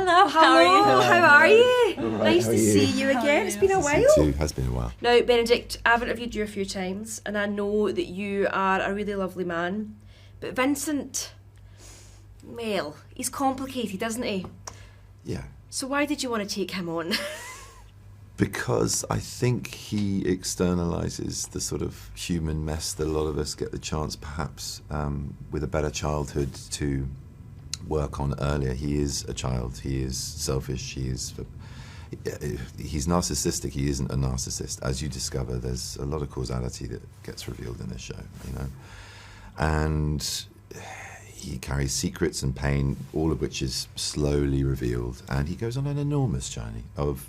Hello, how are you? Hello, how are you? All right, Nice how to are you? see you again. It's been a You while. too. Has been a while. Now, Benedict, I've interviewed you a few times, and I know that you are a really lovely man. But Vincent, well, he's complicated, isn't he? Yeah. So why did you want to take him on? Because I think he externalizes the sort of human mess that a lot of us get the chance, perhaps, with a better childhood to work on earlier. He is a child. He is selfish. He's narcissistic. He isn't a narcissist. As you discover, there's a lot of causality that gets revealed in this show, you know. And he carries secrets and pain, all of which is slowly revealed. And he goes on an enormous journey of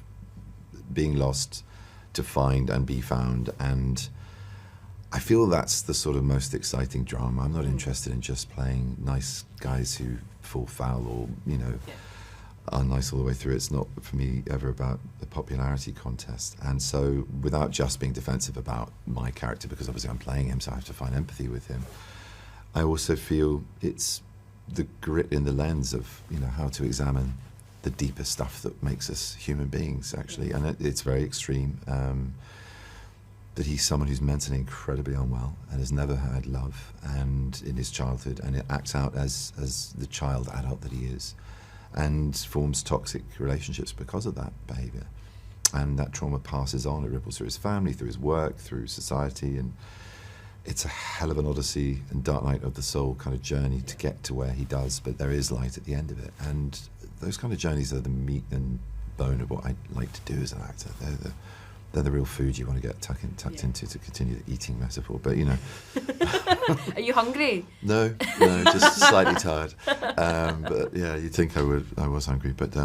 being lost to find and be found. And I feel that's the sort of most exciting drama. I'm not interested in just playing nice guys who fall foul or, you know, are nice all the way through. It's not, for me, ever about the popularity contest. And so, without just being defensive about my character, because obviously I'm playing him, so I have to find empathy with him, I also feel it's the grit in the lens of, you know, how to examine the deeper stuff that makes us human beings, actually. And it's very extreme. That he's someone who's mentally incredibly unwell and has never had love and in his childhood, and it acts out as the child adult that he is, and forms toxic relationships because of that behaviour. And that trauma passes on, it ripples through his family, through his work, through society, and it's a hell of an odyssey and dark night of the soul kind of journey to get to where he does, but there is light at the end of it. And those kind of journeys are the meat and bone of what I like to do as an actor. They're the real food you want to get tucked into to continue the eating metaphor. But, you know. Are you hungry? No, just slightly tired. But yeah, you'd think I was hungry. But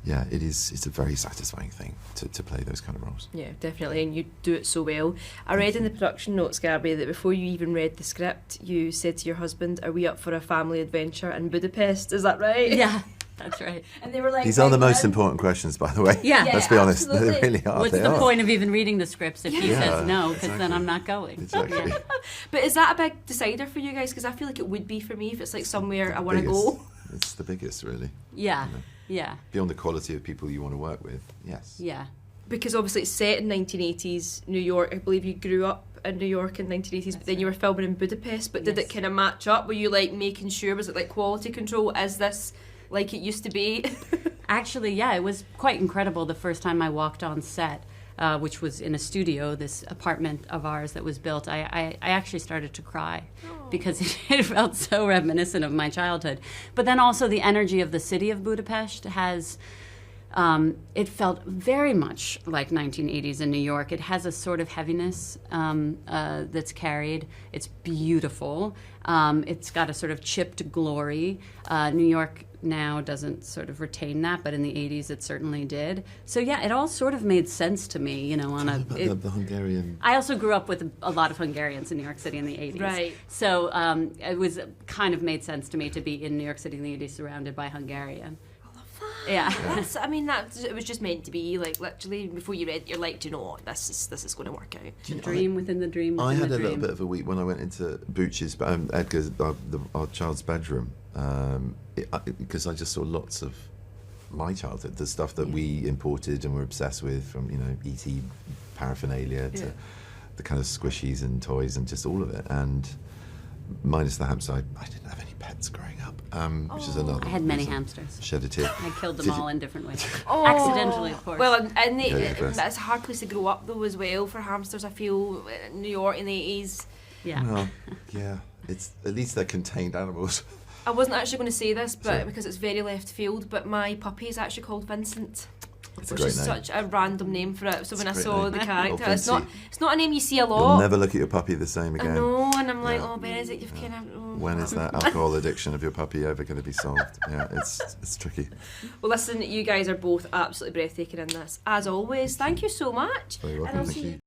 yeah, it's a very satisfying thing to play those kind of roles. Yeah, definitely, and you do it so well. I read in the production notes, Gaby, that before you even read the script, you said to your husband, "Are we up for a family adventure in Budapest?" Is that right? Yeah, that's right. And they were like, These are the "Right, most then." important questions, by the way. Yeah. Let's be honest. absolutely. They really are. What's They the are. point of even reading the scripts if he Yeah, says no? Because then exactly. I'm not going. Exactly. But is that a big decider for you guys? Because I feel like it would be for me if it's like somewhere I want to go. It's the biggest, really. Yeah, You know, yeah, beyond the quality of people you want to work with, yes. yeah. Because obviously it's set in 1980s New York. I believe you grew up in New York in 1980s, but then you were filming in Budapest. But did Yes. it kind of match up? Were you like making sure? Was it like quality control? Is this like it used to be? Actually, yeah, it was quite incredible the first time I walked on set, which was in a studio, this apartment of ours that was built. I actually started to cry because it felt so reminiscent of my childhood. But then also the energy of the city of Budapest has... it felt very much like 1980s in New York. It has a sort of heaviness that's carried. It's beautiful. It's got a sort of chipped glory. New York now doesn't sort of retain that, but in the 80s it certainly did. So yeah, it all sort of made sense to me, you know. The Hungarian... I also grew up with a lot of Hungarians in New York City in the 80s. Right. So it was kind of made sense to me to be in New York City in the 80s surrounded by Hungarian. Yeah. It was just meant to be. Like literally, before you read it, you're like, do you know what? This is going to work out. The dream within the dream I within had the a dream. little bit of a week when I went into Booch's, Edgar's, our child's bedroom, because I just saw lots of my childhood, the stuff that we imported and were obsessed with, from, you know, E.T. paraphernalia to the kind of squishies and toys and just all of it. And minus the hamster, I didn't have any pets growing up, which is another. I had many reason. hamsters. Shed a tear. I killed them Did all you? in different ways. Oh. Accidentally, of course. Well, and Yeah, first. that's a hard place to grow up though as well for hamsters. I feel in New York in the 80s. yeah. Well, yeah, it's at least they're contained animals. I wasn't actually going to say this, but Sorry. because it's very left field, but my puppy is actually called Vincent. It's a Which great is name. such a random name for it. So when I a great saw name. the Oh, character, it's Vincy. not a name you see a You'll lot. never look at your puppy the same I again. know, and I'm like, Yeah. oh Benedict, you've kind of. When is that alcohol addiction of your puppy ever going to be solved? Yeah, it's tricky. Well, listen, you guys are both absolutely breathtaking in this, as always. Thank you so much. Very And welcome. I'll Thank see you.